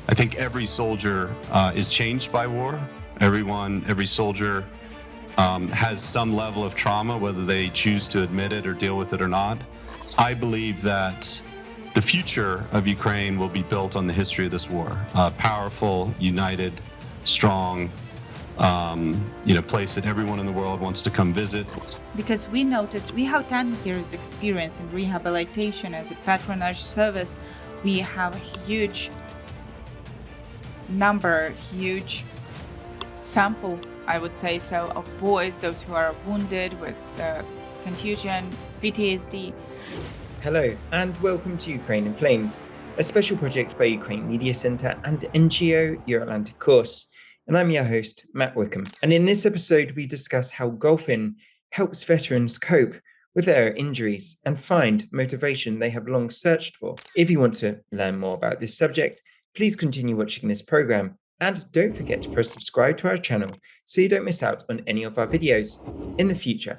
I think every soldier is changed by war. Every soldier has some level of trauma, whether they choose to admit it or deal with it or not. I believe that the future of Ukraine will be built on the history of this war. Powerful, united, strong, place that everyone in the world wants to come visit. Because we noticed we have 10 years experience in rehabilitation as a patronage service. We have a huge number, huge sample, I would say so, of boys, those who are wounded with contusion, PTSD. Hello and welcome to Ukraine in Flames, a special project by Ukraine Media Centre and NGO Euro-Atlantic Course. And I'm your host, Matt Wickham. And in this episode, we discuss how golfing helps veterans cope with their injuries and find motivation they have long searched for. If you want to learn more about this subject, please continue watching this program. And don't forget to press subscribe to our channel so you don't miss out on any of our videos in the future.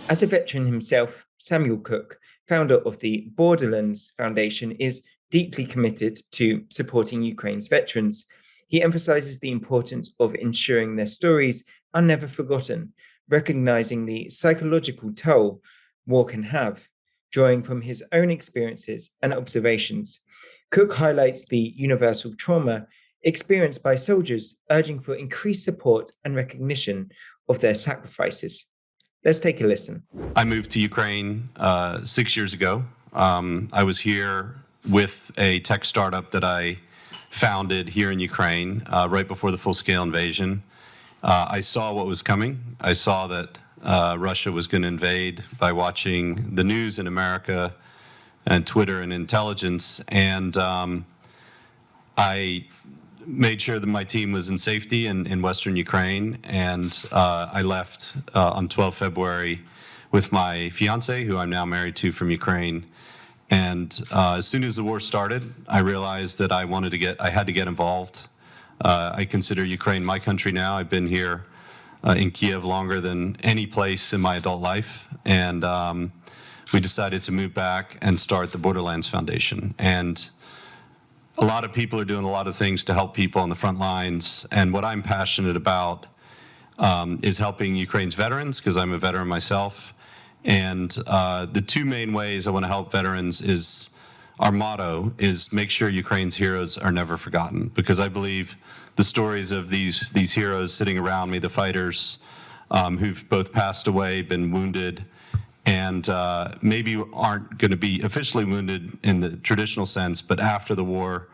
As a veteran himself, Samuel Cook, founder of the Borderlands Foundation, is deeply committed to supporting Ukraine's veterans. He emphasizes the importance of ensuring their stories are never forgotten, recognizing the psychological toll war can have, drawing from his own experiences and observations. Cook highlights the universal trauma experienced by soldiers, urging for increased support and recognition of their sacrifices. Let's take a listen. I moved to Ukraine 6 years ago. I was here with a tech startup that I founded here in Ukraine right before the full-scale invasion. I saw what was coming. I saw that Russia was going to invade by watching the news in America and Twitter and intelligence, and I made sure that my team was in safety in Western Ukraine, and I left on 12 February with my fiance, who I'm now married to, from Ukraine. And as soon as the war started, I realized that I had to get involved. I consider Ukraine my country now. I've been here in Kiev longer than any place in my adult life, and we decided to move back and start the Borderlands Foundation. And a lot of people are doing a lot of things to help people on the front lines, and what I'm passionate about is helping Ukraine's veterans, because I'm a veteran myself. And the two main ways I want to help veterans is, our motto is make sure Ukraine's heroes are never forgotten, because I believe the stories of these heroes sitting around me, the fighters who've both passed away, been wounded, and maybe aren't going to be officially wounded in the traditional sense, but after the war,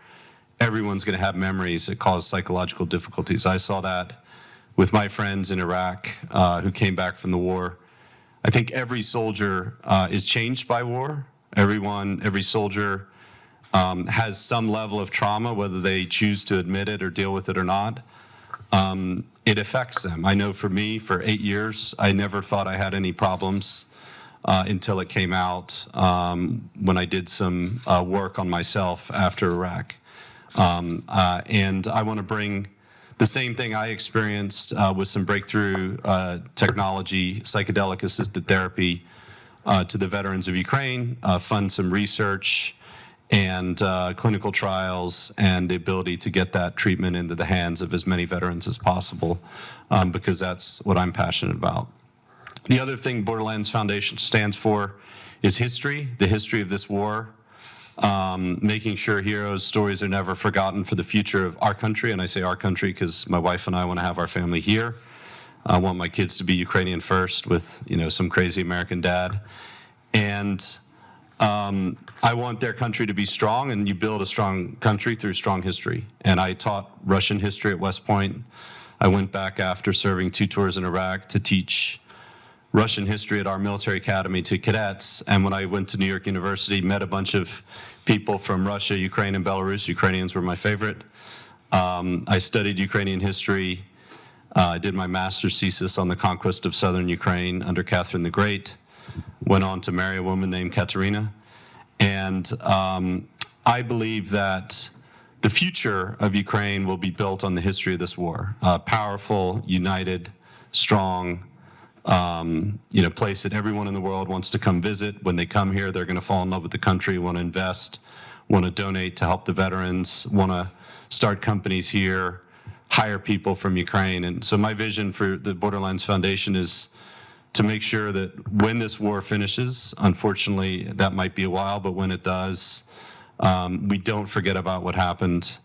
everyone's going to have memories that cause psychological difficulties. I saw that with my friends in Iraq who came back from the war. I think every soldier is changed by war. Every soldier has some level of trauma, whether they choose to admit it or deal with it or not. It affects them. I know for me, for 8 years, I never thought I had any problems until it came out when I did some work on myself after Iraq. And I want to bring the same thing I experienced with some breakthrough technology, psychedelic-assisted therapy, to the veterans of Ukraine, fund some research and clinical trials, and the ability to get that treatment into the hands of as many veterans as possible, because that's what I'm passionate about. The other thing Borderlands Foundation stands for is history, the history of this war, making sure heroes' stories are never forgotten for the future of our country. And I say our country because my wife and I want to have our family here. I want my kids to be Ukrainian first with, some crazy American dad. And I want their country to be strong, and you build a strong country through strong history. And I taught Russian history at West Point. I went back after serving 2 tours in Iraq to teach Russian history at our military academy to cadets. And when I went to New York University, met a bunch of people from Russia, Ukraine, and Belarus. Ukrainians were my favorite. I studied Ukrainian history. I did my master's thesis on the conquest of southern Ukraine under Catherine the Great. Went on to marry a woman named Katerina. And I believe that the future of Ukraine will be built on the history of this war. Powerful, united, strong, place that everyone in the world wants to come visit. When they come here, they're going to fall in love with the country, want to invest, want to donate to help the veterans, want to start companies here, hire people from Ukraine. And so my vision for the Borderlands Foundation is to make sure that when this war finishes, unfortunately, that might be a while, but when it does, we don't forget about what happened,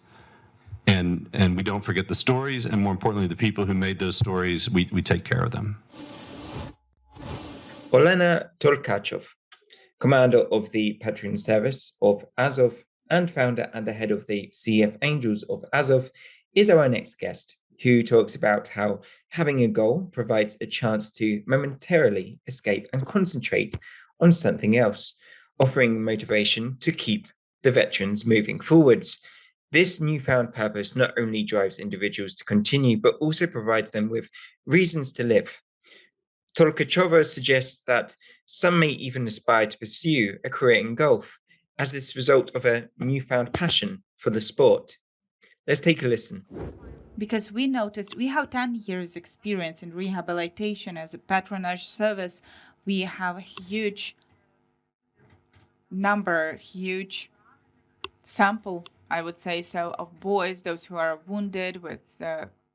and we don't forget the stories, and more importantly, the people who made those stories, we take care of them. Olena Tolkachova, commander of the Patronage service of Azov and founder and the head of the CF Angels of Azov, is our next guest, who talks about how having a goal provides a chance to momentarily escape and concentrate on something else, offering motivation to keep the veterans moving forwards. This newfound purpose not only drives individuals to continue, but also provides them with reasons to live. Tolkachova suggests that some may even aspire to pursue a career in golf as this result of a newfound passion for the sport. Let's take a listen. Because we noticed we have 10 years experience in rehabilitation as a patronage service. We have a huge number, huge sample, I would say so, of boys, those who are wounded with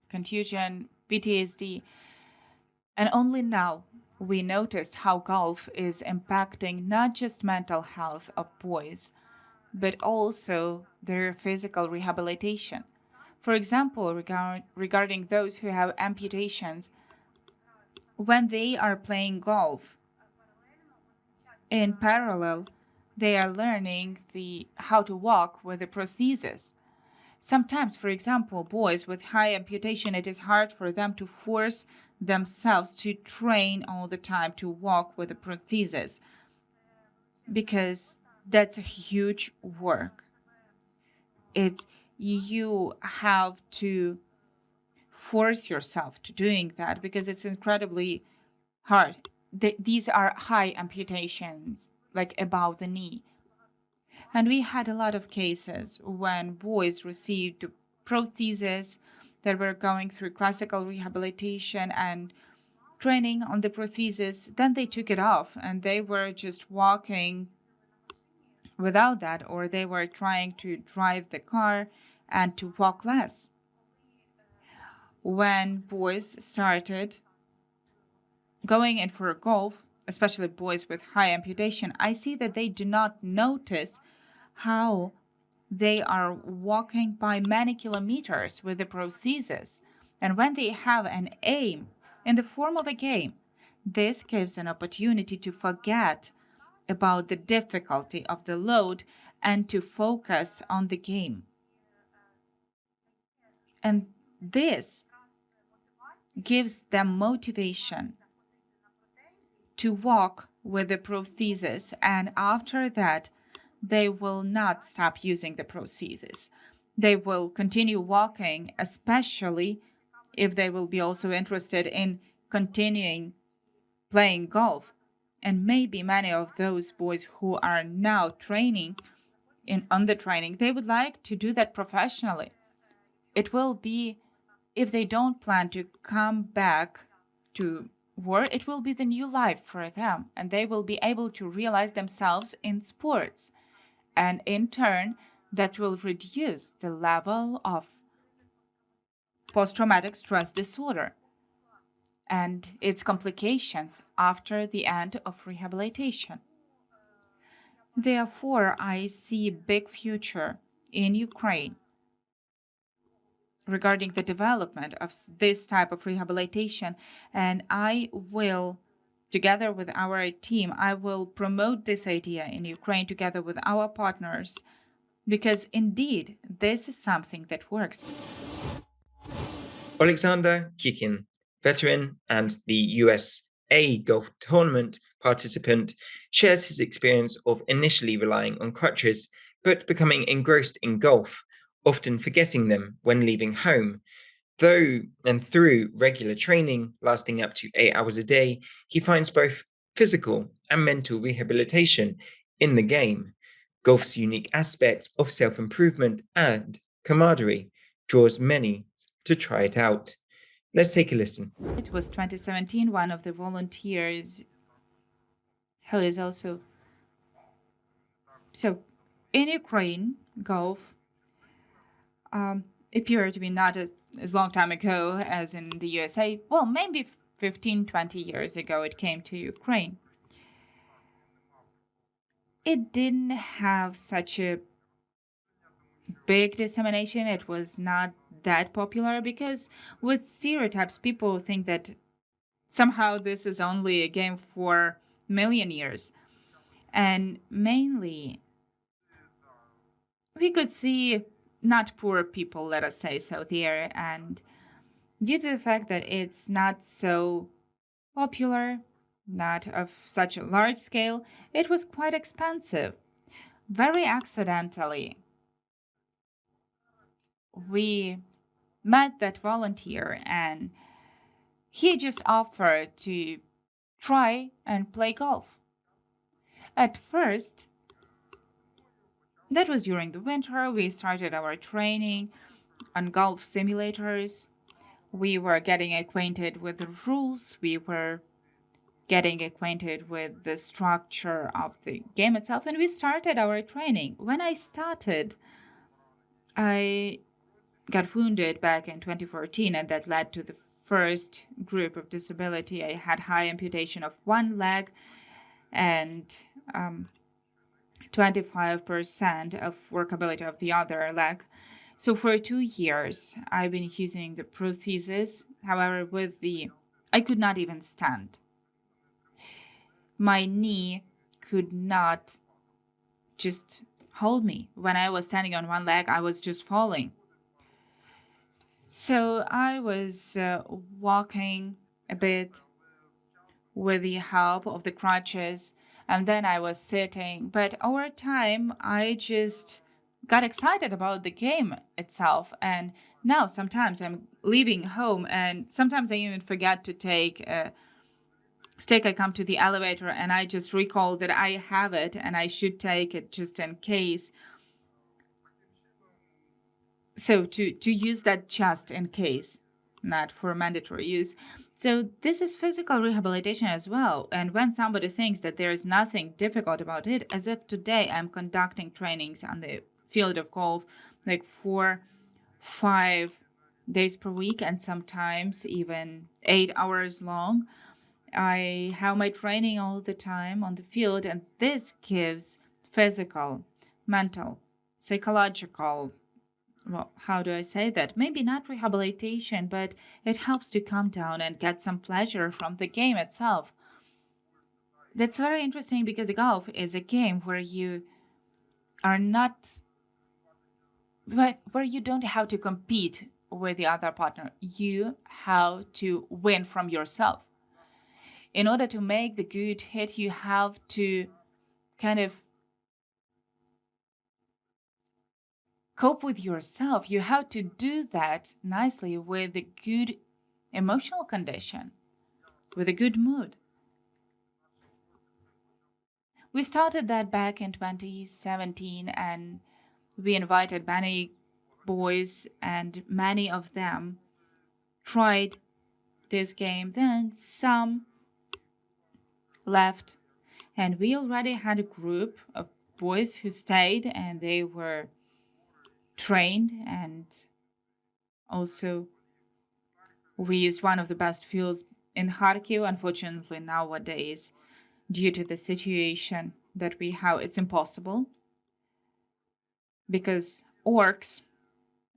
contusion, PTSD. And only now we noticed how golf is impacting not just mental health of boys, but also their physical rehabilitation. For example, regarding those who have amputations, when they are playing golf, in parallel, they are learning how to walk with a prosthesis. Sometimes, for example, boys with high amputation, it is hard for them to force themselves to train all the time to walk with a prosthesis because that's a huge work. You have to force yourself to doing that because it's incredibly hard. These are high amputations, like above the knee. And we had a lot of cases when boys received prostheses that were going through classical rehabilitation and training on the prosthesis. Then they took it off and they were just walking without that, or they were trying to drive the car and to walk less. When boys started going in for golf, especially boys with high amputation, I see that they do not notice how they are walking by many kilometers with the prosthesis. And when they have an aim in the form of a game, this gives an opportunity to forget about the difficulty of the load and to focus on the game. And this gives them motivation to walk with the prosthesis, and after that, they will not stop using the prosthesis. They will continue walking, especially if they will be also interested in continuing playing golf. And maybe many of those boys who are now training on the training, they would like to do that professionally. It will be, if they don't plan to come back to war, it will be the new life for them, and they will be able to realize themselves in sports. And in turn, that will reduce the level of post-traumatic stress disorder and its complications after the end of rehabilitation. Therefore, I see a big future in Ukraine regarding the development of this type of rehabilitation, and I will, together with our team, I will promote this idea in Ukraine together with our partners, because indeed, this is something that works. Alexander Kikin, veteran and the USA golf tournament participant, shares his experience of initially relying on crutches, but becoming engrossed in golf, often forgetting them when leaving home. Though and through regular training lasting up to 8 hours a day, he finds both physical and mental rehabilitation in the game. Golf's unique aspect of self-improvement and camaraderie draws many to try it out. Let's take a listen. It was 2017, one of the volunteers who is also In Ukraine, golf appeared to be not as long time ago as in the USA. Well, maybe 15, 20 years ago it came to Ukraine. It didn't have such a big dissemination. It was not that popular because with stereotypes, people think that somehow this is only a game for millionaires. And mainly, we could see not poor people, let us say so, there. And due to the fact that it's not so popular, not of such a large scale, it was quite expensive. Very accidentally, we met that volunteer and he just offered to try and play golf. At first, that was during the winter, we started our training on golf simulators. We were getting acquainted with the rules. We were getting acquainted with the structure of the game itself, and we started our training. When I started, I got wounded back in 2014, and that led to the first group of disability. I had high amputation of one leg and 25% of workability of the other leg. So for 2 years, I've been using the prosthesis. However, I could not even stand. My knee could not just hold me. When I was standing on one leg, I was just falling. So I was walking a bit with the help of the crutches, and then I was sitting. But over time, I just got excited about the game itself. And now sometimes I'm leaving home, and sometimes I even forget to take a stick. I come to the elevator, and I just recall that I have it, and I should take it just in case. So to use that just in case, not for mandatory use. So this is physical rehabilitation as well. And when somebody thinks that there is nothing difficult about it, as if today I'm conducting trainings on the field of golf, like 4-5 days per week, and sometimes even 8 hours long. I have my training all the time on the field, and this gives physical, mental, psychological, well, how do I say that? Maybe not rehabilitation, but it helps to calm down and get some pleasure from the game itself. That's very interesting because golf is a game where you are not, where you don't have to compete with the other partner. You have to win from yourself. In order to make the good hit, you have to kind of cope with yourself. You have to do that nicely with a good emotional condition, with a good mood. We started that back in 2017, and we invited many boys, and many of them tried this game. Then some left, and we already had a group of boys who stayed, and they were trained, and also we used one of the best fields in Kharkiv. Unfortunately, nowadays, due to the situation that we have, it's impossible because orcs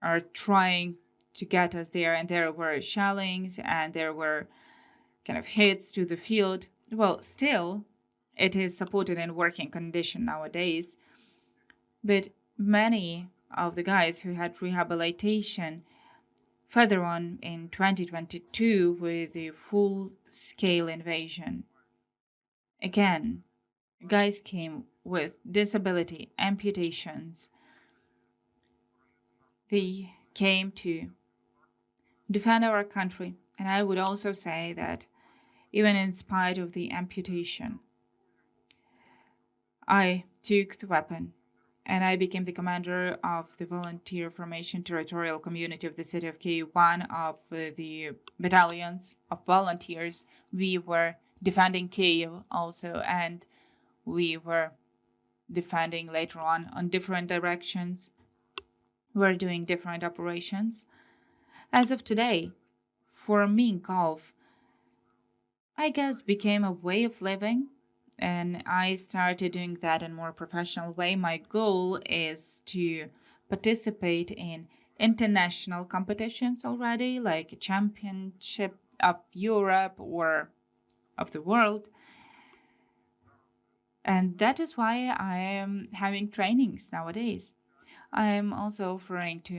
are trying to get us there, and there were shellings and there were kind of hits to the field. Well, still, it is supported in working condition nowadays, but many of the guys who had rehabilitation further on in 2022 with the full-scale invasion. Again, guys came with disability, amputations. They came to defend our country. And I would also say that even in spite of the amputation, I took the weapon and I became the commander of the volunteer formation territorial community of the city of Kyiv, one of the battalions of volunteers. We were defending Kyiv also, and we were defending later on different directions. We're doing different operations. As of today, for me, golf, I guess, became a way of living, and I started doing that in a more professional way. My goal is to participate in international competitions already, like a championship of Europe or of the world. And that is why I am having trainings nowadays. I am also offering to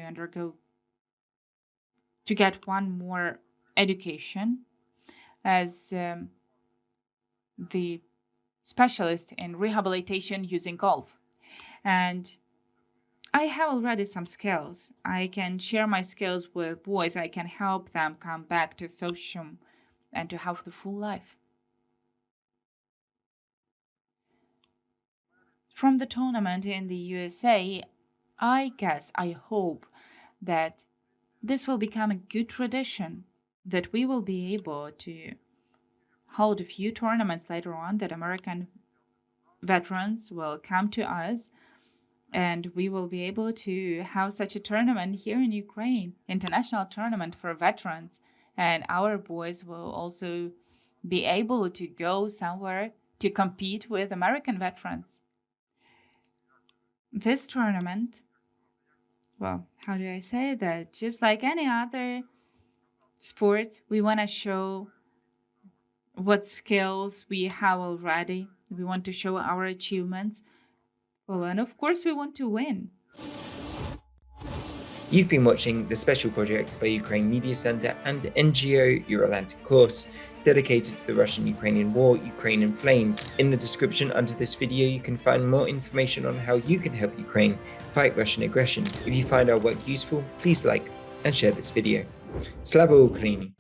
get one more education as the specialist in rehabilitation using golf. And I have already some skills. I can share my skills with boys. I can help them come back to social and to have the full life. From the tournament in the USA, I guess, I hope that this will become a good tradition, that we will be able to hold a few tournaments later on, that American veterans will come to us, and we will be able to have such a tournament here in Ukraine, international tournament for veterans, and our boys will also be able to go somewhere to compete with American veterans. This tournament, well, how do I say that? Just like any other sports, we want to show what skills we have already. We want to show our achievements. Well, and of course, we want to win. You've been watching the special project by Ukraine Media Center and NGO Euro-Atlantic course dedicated to the Russian-Ukrainian war, Ukraine in Flames. In the description under this video, you can find more information on how you can help Ukraine fight Russian aggression. If you find our work useful, please like and share this video. Slava Ukraini!